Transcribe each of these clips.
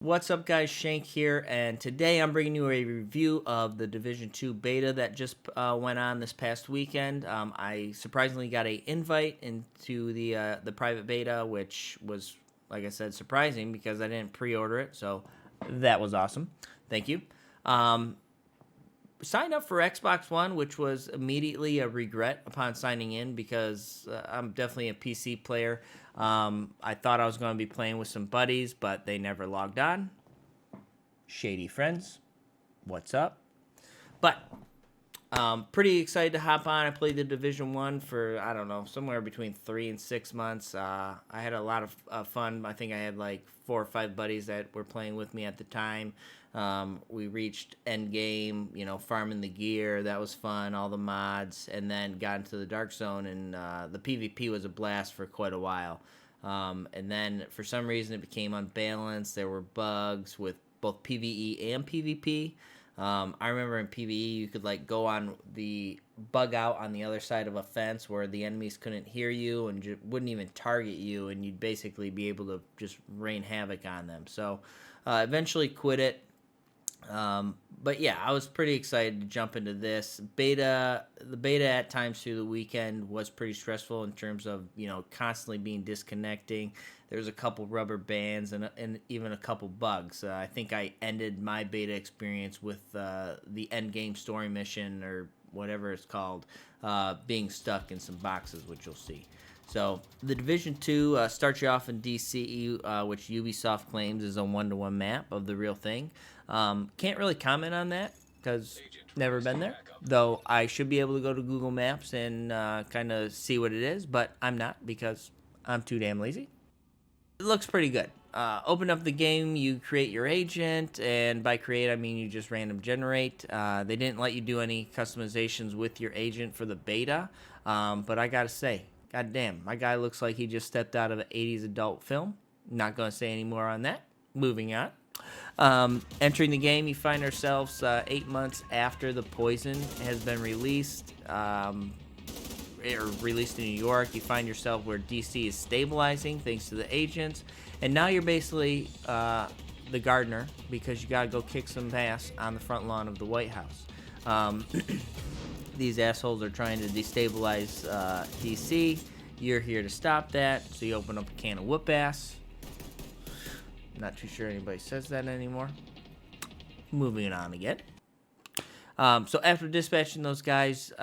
What's up, guys? Shank here, and today I'm bringing you a review of the Division 2 beta that just went on this past weekend. I surprisingly got a invite into the private beta, which was, like I said, surprising because I didn't pre-order it, so that was awesome. Thank you. Um, Signed up for Xbox One, which was immediately a regret upon signing in because I'm definitely a PC player. I thought I was going to be playing with some buddies, but they never logged on. Shady friends, what's up? But pretty excited to hop on. I played the Division One for I don't know, somewhere between 3 and 6 months. I had a lot of fun. I think I had like 4 or 5 buddies that were playing with me at the time. We reached Endgame, farming the gear. That was fun. All the mods, and then got into the Dark Zone, and the PvP was a blast for quite a while. And then for some reason it became unbalanced. There were bugs with both PvE and PvP. I remember in PvE you could like go on the bug out on the other side of a fence where the enemies couldn't hear you and wouldn't even target you, and you'd basically be able to just rain havoc on them. So eventually quit it. But yeah, I was pretty excited to jump into this beta. The beta at times through the weekend was pretty stressful in terms of constantly being disconnecting. There's a couple rubber bands and even a couple bugs. I think I ended my beta experience with the end game story mission or whatever it's called, being stuck in some boxes, which you'll see. So the Division 2 starts you off in DC, which Ubisoft claims is a one-to-one map of the real thing. Can't really comment on that because never been there. Though I should be able to go to Google Maps and kind of see what it is, but I'm not because I'm too damn lazy. It looks pretty good. Open up the game, you create your agent, and by create I mean you just random generate. They didn't let you do any customizations with your agent for the beta, but I gotta say, goddamn, my guy looks like he just stepped out of an 80s adult film. Not gonna say any more on that. Moving on. Entering the game, you find ourselves 8 months after the poison has been released. Or released in New York. You find yourself where DC is stabilizing thanks to the agents, and now you're basically the gardener because you got to go kick some ass on the front lawn of the White House. These assholes are trying to destabilize DC. You're here to stop that, so you open up a can of whoop ass. Not too sure anybody says that anymore. Moving on again. So after dispatching those guys,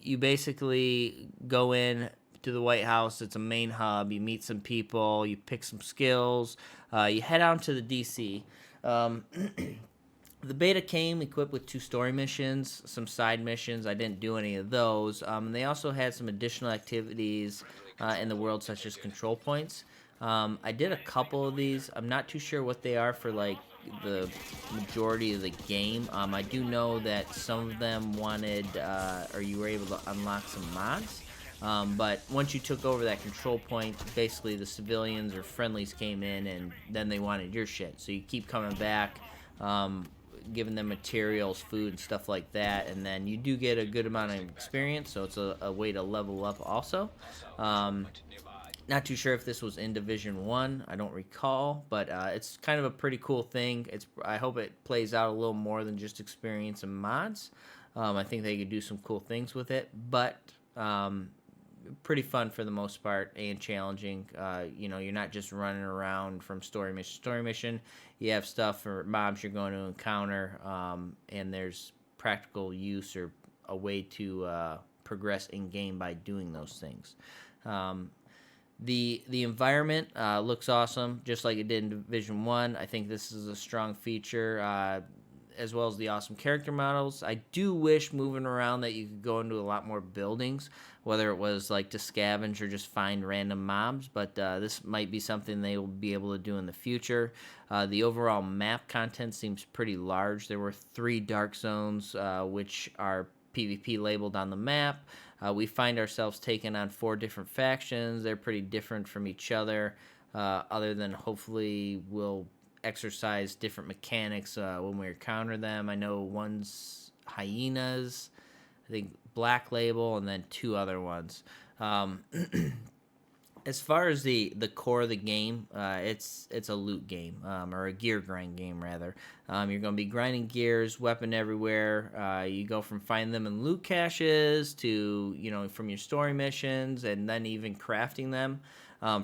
you basically go in to the White House. It's a main hub. You meet some people. You pick some skills. You head out to the DC. The beta came equipped with 2 story missions, some side missions. I didn't do any of those. And they also had some additional activities in the world, such as control points. I did a couple of these. I'm not too sure what they are for like the majority of the game. I do know that some of them wanted, or you were able to unlock some mods. But once you took over that control point, basically the civilians or friendlies came in, and then they wanted your shit. So you keep coming back, giving them materials, food, and stuff like that, and then you do get a good amount of experience. So it's a way to level up also. Not too sure if this was in Division 1. I don't recall, but it's kind of a pretty cool thing. I hope it plays out a little more than just experience and mods. I think they could do some cool things with it, but pretty fun for the most part and challenging. You're not just running around from story mission to story mission. You have stuff or mobs you're going to encounter, and there's practical use or a way to progress in game by doing those things. The environment looks awesome, just like it did in Division 1. I think this is a strong feature, as well as the awesome character models. I do wish moving around that you could go into a lot more buildings, whether it was like to scavenge or just find random mobs, but this might be something they will be able to do in the future. The overall map content seems pretty large. There were 3 dark zones, which are PvP labeled on the map. We find ourselves taking on 4 different factions. They're pretty different from each other, other than hopefully we'll exercise different mechanics when we encounter them. I know one's hyenas, I think Black Label, and then 2 other ones. As far as the core of the game, it's a loot game, or a gear grind game rather. You're going to be grinding gears, weapon everywhere. You go from finding them in loot caches to from your story missions, and then even crafting them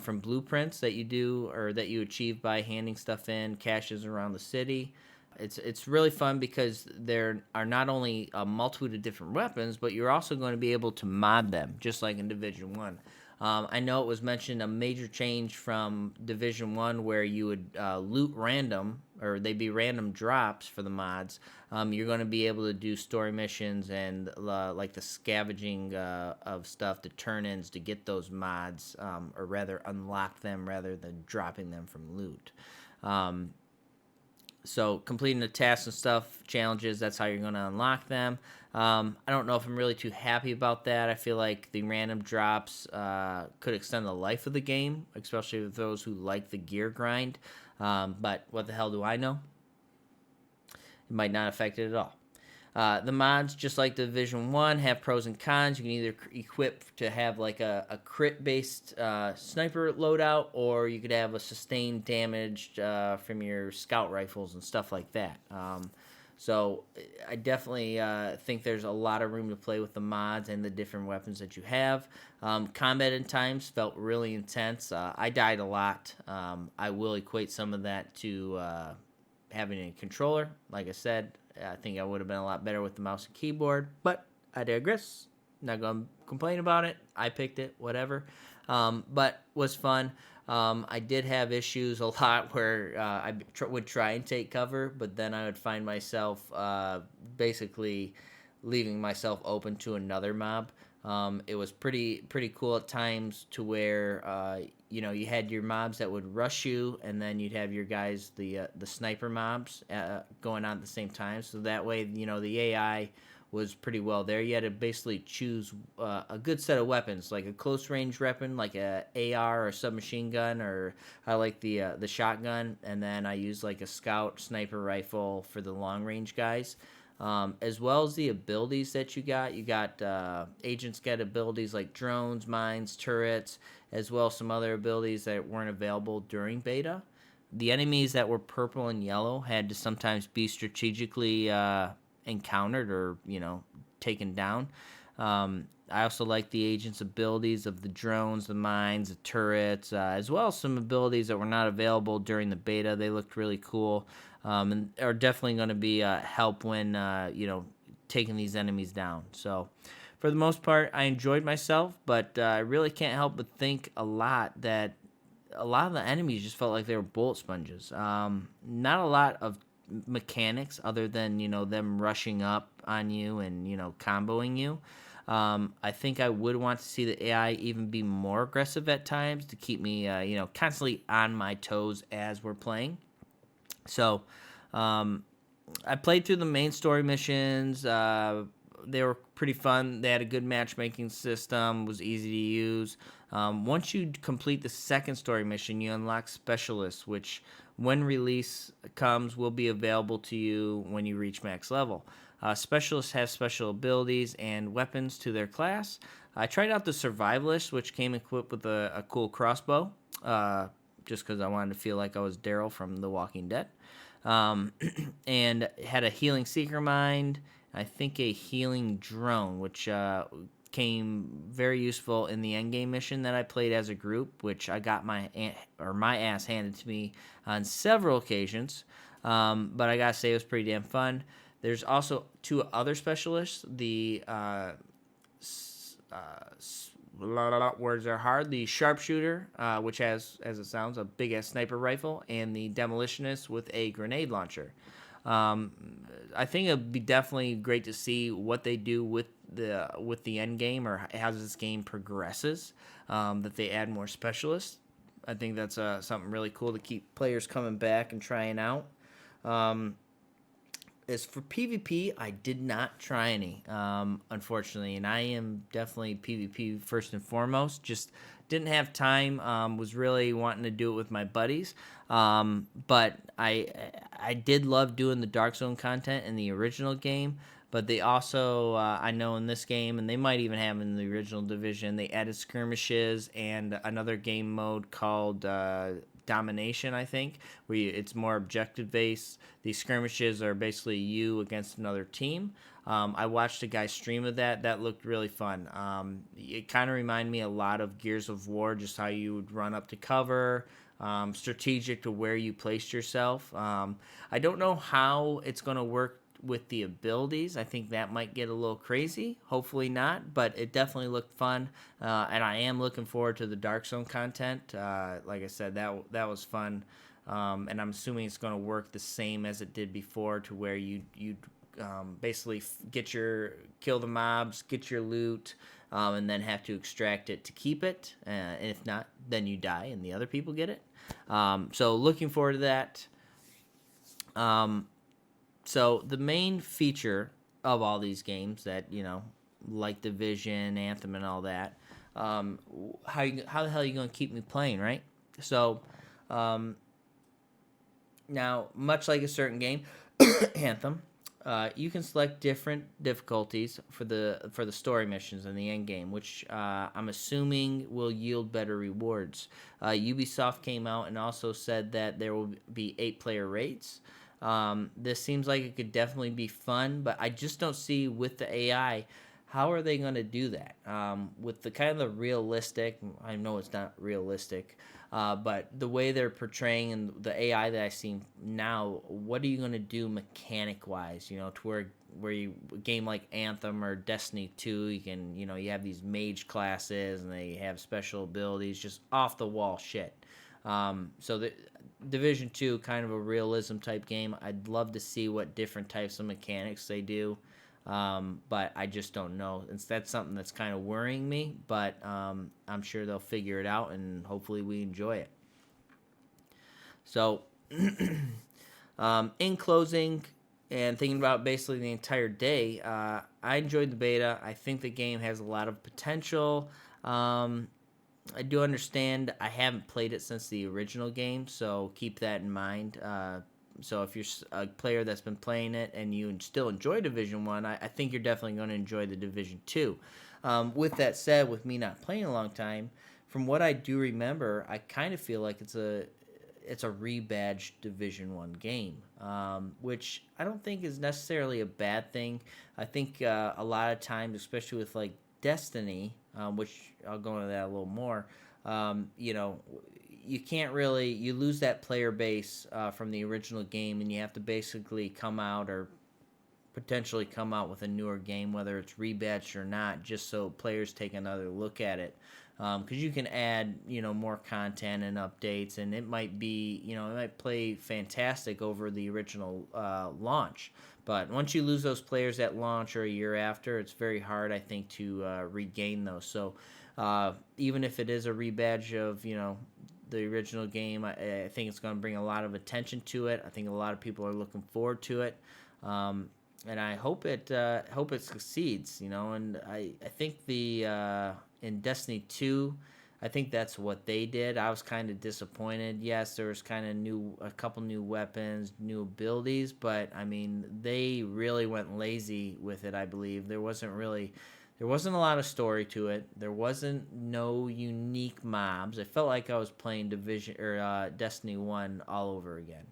from blueprints that you do or that you achieve by handing stuff in caches around the city. It's really fun because there are not only a multitude of different weapons, but you're also going to be able to mod them, just like in Division One. I know it was mentioned a major change from Division One, where you would loot random, or they'd be random drops for the mods. You're going to be able to do story missions and like the scavenging of stuff to turn-ins to get those mods, or rather unlock them rather than dropping them from loot. So completing the tasks and stuff, challenges, that's how you're going to unlock them. I don't know if I'm really too happy about that. I feel like the random drops could extend the life of the game, especially with those who like the gear grind. But what the hell do I know? It might not affect it at all. The mods, just like Division 1, have pros and cons. You can either equip to have like a crit-based sniper loadout, or you could have a sustained damage from your scout rifles and stuff like that. So I definitely think there's a lot of room to play with the mods and the different weapons that you have. Combat in times felt really intense. I died a lot. I will equate some of that to having a controller. Like I said, I think I would have been a lot better with the mouse and keyboard, but I digress. Not going to complain about it. I picked it, whatever. But was fun. I did have issues a lot where I would try and take cover, but then I would find myself basically leaving myself open to another mob. It was pretty cool at times to where you had your mobs that would rush you, and then you'd have your guys, the sniper mobs, going on at the same time. So that way, the AI was pretty well there. You had to basically choose a good set of weapons, like a close range weapon, like a AR or submachine gun, or I like the shotgun, and then I use like a scout sniper rifle for the long range guys. As well as the abilities that you got. You got agents get abilities like drones, mines, turrets, as well as some other abilities that weren't available during beta. The enemies that were purple and yellow had to sometimes be strategically encountered or taken down. I also like the agents' abilities of the drones, the mines, the turrets, as well as some abilities that were not available during the beta. They looked really cool, and are definitely going to be help when taking these enemies down. So, for the most part, I enjoyed myself, but I really can't help but think a lot of the enemies just felt like they were bullet sponges. Not a lot of mechanics other than them rushing up on you and comboing you. I think I would want to see the AI even be more aggressive at times to keep me constantly on my toes as we're playing. So I played through the main story missions. They were pretty fun. They had a good matchmaking system, was easy to use. Once you complete the second story mission, you unlock specialists, which when release comes will be available to you when you reach max level. Specialists have special abilities and weapons to their class. I tried out the survivalist, which came equipped with a cool crossbow, just because I wanted to feel like I was Daryl from The Walking Dead. And had a healing seeker mind, I think a healing drone, which came very useful in the Endgame mission that I played as a group, which I got my ass handed to me on several occasions. But I gotta say it was pretty damn fun. There's also two other specialists. The words are hard. The sharpshooter, which has, as it sounds, a big ass sniper rifle, and the demolitionist with a grenade launcher. I think it'd be definitely great to see what they do with the end game, or as this game progresses, that they add more specialists. I think that's something really cool to keep players coming back and trying out. As for PvP, I did not try any, unfortunately, and I am definitely PvP first and foremost. Just didn't have time. Was really wanting to do it with my buddies, but I did love doing the Dark Zone content in the original game. But they also, I know in this game, and they might even have in the original Division, they added skirmishes and another game mode called Domination, I think, where it's more objective based. These skirmishes are basically you against another team. I watched a guy stream of that. That looked really fun. It kind of reminded me a lot of Gears of War, just how you would run up to cover, strategic to where you placed yourself. I don't know how it's going to work with the abilities. I think that might get a little crazy. Hopefully not, but it definitely looked fun, and I am looking forward to the Dark Zone content. Like I said, that was fun, and I'm assuming it's going to work the same as it did before, to where you basically kill the mobs, get your loot, and then have to extract it to keep it. And if not, then you die and the other people get it. So looking forward to that. So the main feature of all these games that, like Division, Anthem, and all that, how the hell are you going to keep me playing, right? So now, much like a certain game, Anthem, you can select different difficulties for the story missions in the end game, which I'm assuming will yield better rewards. Ubisoft came out and also said that there will be 8-player raids. This seems like it could definitely be fun, but I just don't see with the AI, how are they going to do that? With the kind of the realistic, I know it's not realistic, but the way they're portraying and the AI that I see now, what are you going to do mechanic wise? To where you, a game like Anthem or Destiny 2, you can, you have these mage classes and they have special abilities, just off the wall shit. So the Division 2, kind of a realism type game. I'd love to see what different types of mechanics they do, but I just don't know. That's something that's kind of worrying me, but I'm sure they'll figure it out, and hopefully we enjoy it. So, in closing, and thinking about basically the entire day, I enjoyed the beta. I think the game has a lot of potential. I do understand I haven't played it since the original game, so keep that in mind. So if you're a player that's been playing it and you still enjoy Division 1, I think you're definitely going to enjoy the Division 2. With that said, with me not playing a long time, from what I do remember, I kind of feel like it's a rebadged Division 1 game, which I don't think is necessarily a bad thing. I think a lot of times, especially with like Destiny, which I'll go into that a little more, you can't really, you lose that player base from the original game, and you have to basically come out or potentially come out with a newer game, whether it's rebadged or not, just so players take another look at it. Because you can add, more content and updates, and it might be, it might play fantastic over the original launch. But once you lose those players at launch or a year after, it's very hard, I think, to regain those. So even if it is a rebadge of, the original game, I think it's going to bring a lot of attention to it. I think a lot of people are looking forward to it. And I hope it succeeds, and I think in Destiny 2, I think that's what they did. I was kind of disappointed. Yes, there was kind of a couple new weapons, new abilities, but I mean, they really went lazy with it, I believe. There wasn't a lot of story to it. There wasn't no unique mobs. I felt like I was playing Division or Destiny 1 all over again.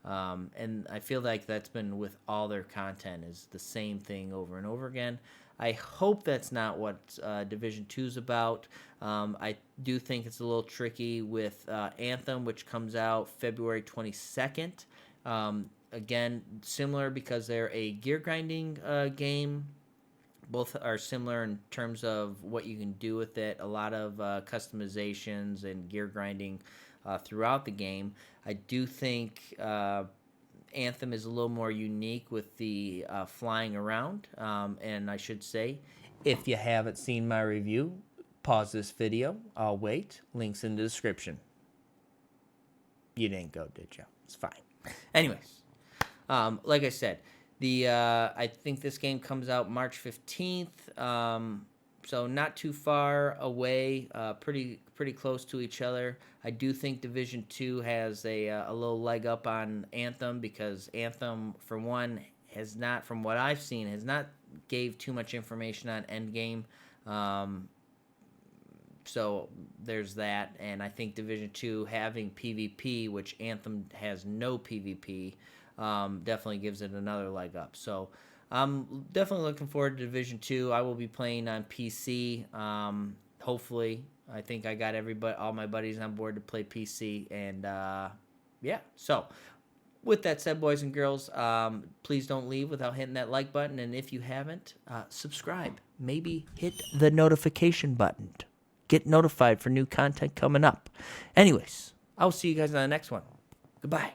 And I feel like that's been with all their content, is the same thing over and over again. I hope that's not what Division 2 is about. I do think it's a little tricky with Anthem, which comes out February 22nd. Again, similar because they're a gear grinding game. Both are similar in terms of what you can do with it. A lot of customizations and gear grinding throughout the game. I do think Anthem is a little more unique with the flying around. And I should say, if you haven't seen my review, pause this video. I'll wait. Links in the description. You didn't go, did you? It's fine. Anyways, like I said, I think this game comes out March 15th. So not too far away, pretty close to each other. I do think Division 2 has a little leg up on Anthem, because Anthem, for one, has not, from what I've seen, has not gave too much information on Endgame. So there's that, and I think Division Two having PvP, which Anthem has no PvP, definitely gives it another leg up. So I'm definitely looking forward to Division Two. I will be playing on PC. Hopefully, I think I got all my buddies on board to play PC, and yeah. So with that said, boys and girls, please don't leave without hitting that like button, and if you haven't, subscribe. Maybe hit the notification button. Get notified for new content coming up. Anyways, I'll see you guys on the next one. Goodbye.